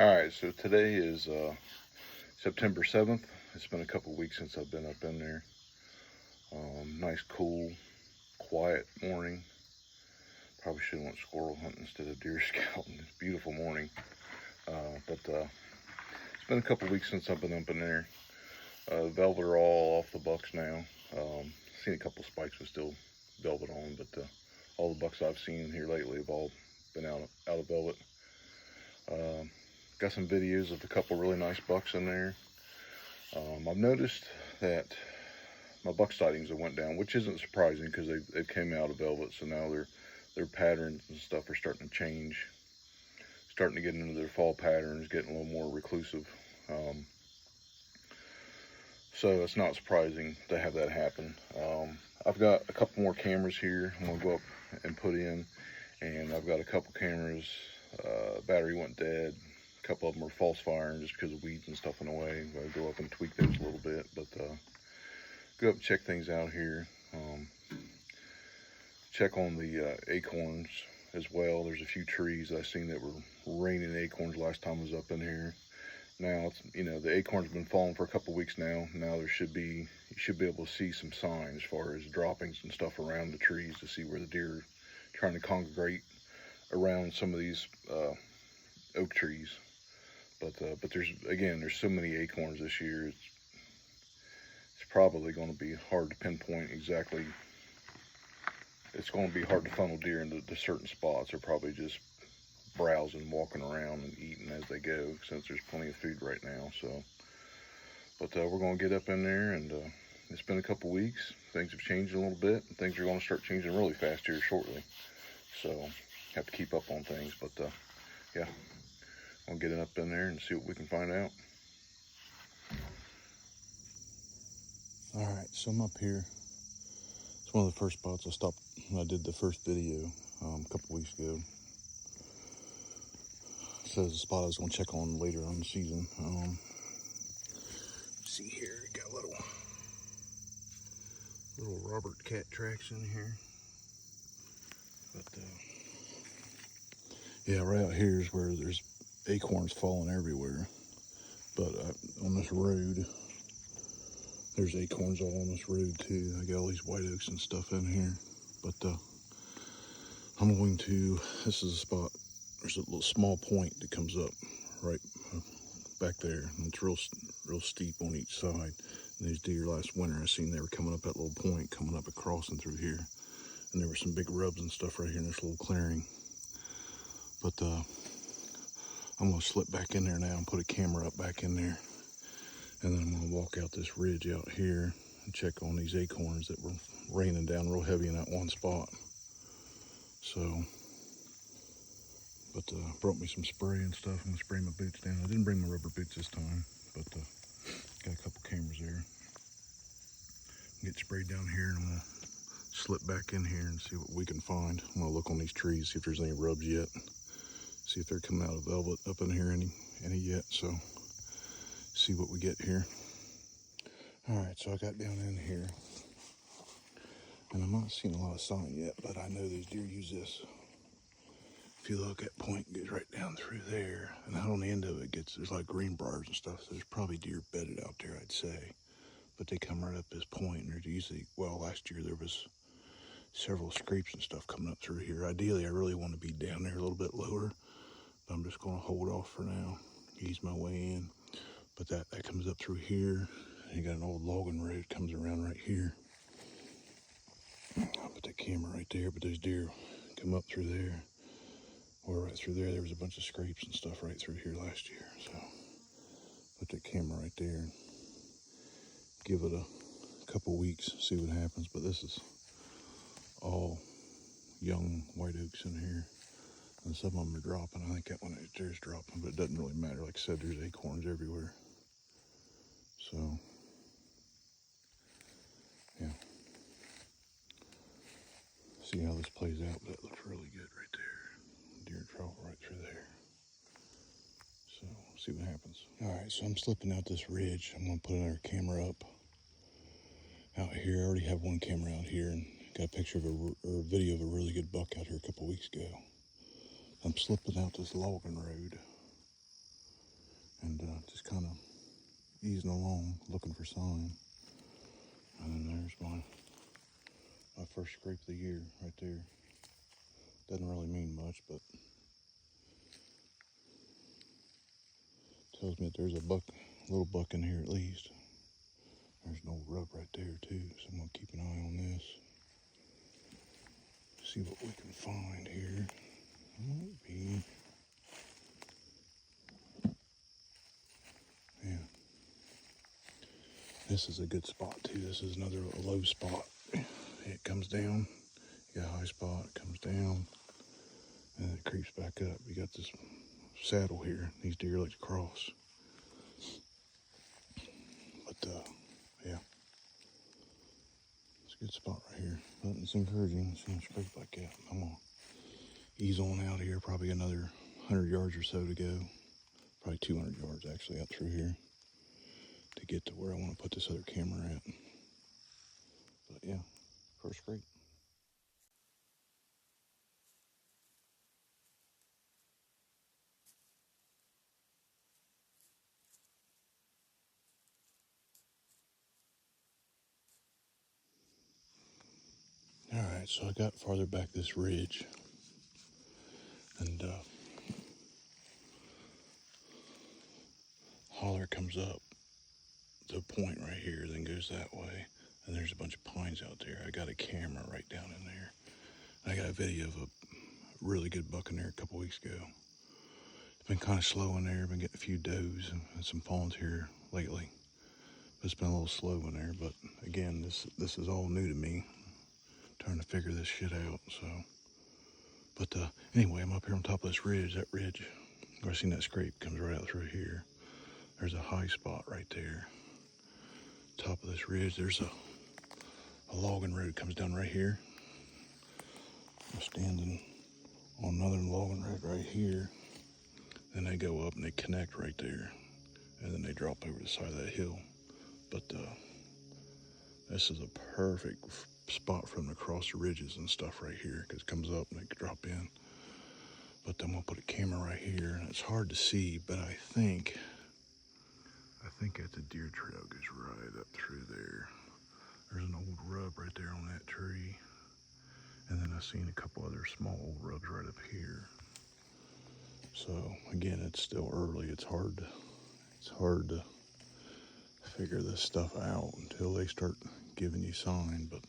Alright, so today is September 7th. It's been a couple weeks since I've been up in there. Nice, cool, quiet morning. Probably should have went squirrel hunting instead of deer scouting. It's a beautiful morning. But it's been a couple weeks since I've been up in there. Velvet are all off the bucks now. Seen a couple spikes with still velvet on, but all the bucks I've seen here lately have all been out of velvet. Got some videos of a couple really nice bucks in there. I've noticed that my buck sightings have went down, which isn't surprising because they came out of velvet, so now their patterns and stuff are starting to change, starting to get into their fall patterns, getting a little more reclusive. So it's not surprising to have that happen. I've got a couple more cameras here I'm gonna go up and put in, and I've got a couple cameras. Battery went dead. A couple of them are false firing just because of weeds and stuff in the way. I'm gonna go up and tweak those a little bit, but go up and check things out here. Check on the acorns as well. There's a few trees I seen that were raining acorns last time I was up in here. Now it's, the acorns have been falling for a couple weeks now. Now you should be able to see some signs as far as droppings and stuff around the trees to see where the deer are trying to congregate around some of these oak trees. But there's so many acorns this year. It's probably going to be hard to pinpoint exactly. It's going to be hard to funnel deer into the certain spots. They're probably just browsing, walking around, and eating as they go, since there's plenty of food right now. So, but we're going to get up in there, and it's been a couple weeks. Things have changed a little bit, and things are going to start changing really fast here shortly. So, have to keep up on things. But yeah. I'll get it up in there and see what we can find out. Alright, so I'm up here. It's one of the first spots I stopped when I did the first video a couple weeks ago. So it's a spot I was going to check on later on the season. See here, got little Robert cat tracks in here. But yeah, right out here is where there's acorns falling everywhere. But on this road, there's acorns all on this road too. I got all these white oaks and stuff in here. But I'm going to, this is a spot, there's a little small point that comes up right back there. And it's real steep on each side. And these deer last winter, I seen they were coming up that little point, coming up and crossing through here. And there were some big rubs and stuff right here in this little clearing. But I'm going to slip back in there now and put a camera up back in there. And then I'm going to walk out this ridge out here and check on these acorns that were raining down real heavy in that one spot. So, but brought me some spray and stuff. I'm going to spray my boots down. I didn't bring my rubber boots this time, but got a couple cameras there. Get sprayed down here, and I'm going to slip back in here and see what we can find. I'm going to look on these trees, see if there's any rubs yet. See if they're coming out of velvet up in here any yet. So see what we get here. All right, so I got down in here, and I'm not seeing a lot of sign yet, but I know these deer use this. If you look, at point, it goes right down through there, and out on the end of it there's like green briars and stuff. So there's probably deer bedded out there, I'd say. But they come right up this point, and there's usually, well, last year there was several scrapes and stuff coming up through here. Ideally, I really want to be down there a little bit lower. I'm just going to hold off for now, ease my way in. But that comes up through here. And you got an old logging road comes around right here. I'll put the camera right there, but those deer come up through there. Or right through there was a bunch of scrapes and stuff right through here last year. So put the camera right there and give it a couple weeks, see what happens. But this is all young white oaks in here. And some of them are dropping. I think that one right there is dropping, but it doesn't really matter. Like I said, there's acorns everywhere. So, yeah. See how this plays out. That looks really good right there. Deer travel right through there. So, see what happens. All right, so I'm slipping out this ridge. I'm going to put another camera up out here. I already have one camera out here and got a picture of or a video of a really good buck out here a couple weeks ago. I'm slipping out this logging road, and just kind of easing along, looking for sign. And then there's my first scrape of the year right there. Doesn't really mean much, but tells me that there's a little buck in here at least. There's an old rub right there too, so I'm gonna keep an eye on this. See what we can find here. Might be, yeah. This is a good spot too. This is another low spot. It comes down, you got a high spot, it comes down, and it creeps back up. You got this saddle here. These deer like to cross. But yeah, it's a good spot right here. But it's encouraging seeing a scrape like that. I'm gonna ease on out here, probably another 100 yards or so to go. Probably 200 yards actually out through here to get to where I want to put this other camera at. But yeah, first scrape. All right, so I got farther back this ridge, and holler comes up to a point right here, then goes that way, and there's a bunch of pines out there. I got a camera right down in there. I got a video of a really good buck in there a couple weeks ago. It's been kind of slow in there. Been getting a few does and some fawns here lately. It's been a little slow in there, but again, this is all new to me. Trying to figure this shit out, so. But anyway, I'm up here on top of this ridge. That ridge, where I seen that scrape, comes right out through here. There's a high spot right there. Top of this ridge, there's a logging road comes down right here. I'm standing on another logging road right here. Then they go up and they connect right there, and then they drop over the side of that hill. But this is a perfect spot for them to cross the ridges and stuff right here, because it comes up and they drop in. But I'm gonna put a camera right here, and it's hard to see, but I think that's a deer trail goes right up through there. There's an old rub right there on that tree, and then I've seen a couple other small old rubs right up here. So again, it's still early. It's hard to figure this stuff out until they start giving you sign. But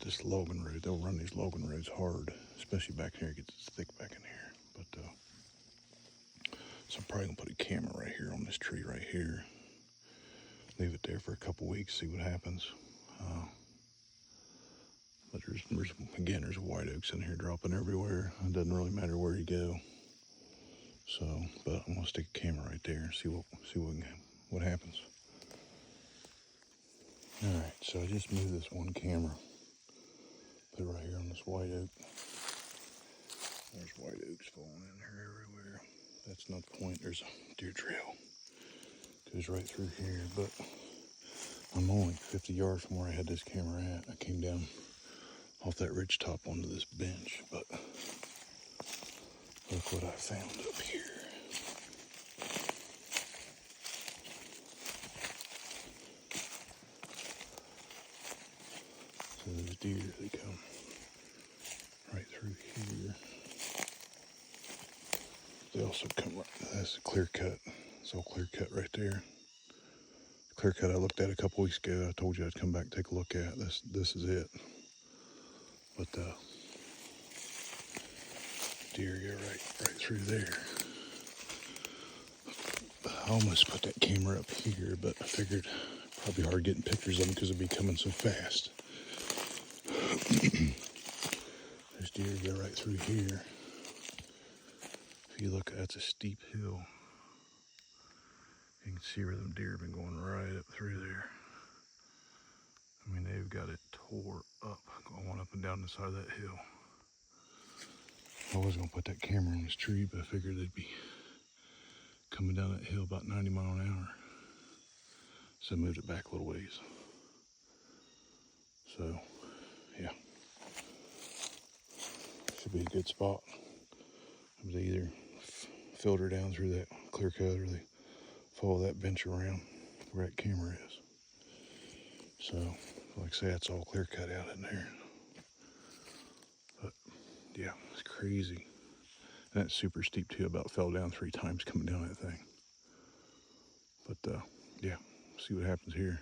this logging road, they'll run these logging roads hard, especially back here. It gets thick back in here. But so I'm probably gonna put a camera right here on this tree right here. Leave it there for a couple weeks, see what happens. But there's white oaks in here dropping everywhere. It doesn't really matter where you go. So, but I'm gonna stick a camera right there and see what happens. All right, so I just moved this one camera. Put it right here on this white oak. There's white oaks falling in here everywhere. That's not the point. There's a deer trail. Goes right through here, but I'm only 50 yards from where I had this camera at. I came down off that ridge top onto this bench, but look what I found up here. So those deer, they come right through here. They also come right, that's a clear cut. It's all clear cut right there. Clear cut I looked at a couple weeks ago. I told you I'd come back and take a look at. This is it. But deer go right through there. I almost put that camera up here, but I figured probably hard getting pictures of them because it'd be coming so fast. There's deer go right through here. If you look, that's a steep hill. You can see where them deer have been going right up through there. I mean, they've got it tore up, going up and down the side of that hill. I was gonna put that camera on this tree, but I figured they'd be coming down that hill about 90 miles an hour. So I moved it back a little ways. So, yeah. Should be a good spot. I'm either filter down through that clear cut, or they follow that bench around where that camera is. So, like I say, it's all clear cut out in there. But yeah, it's crazy. And that's super steep too. About fell down 3 times coming down that thing. But yeah, see what happens here.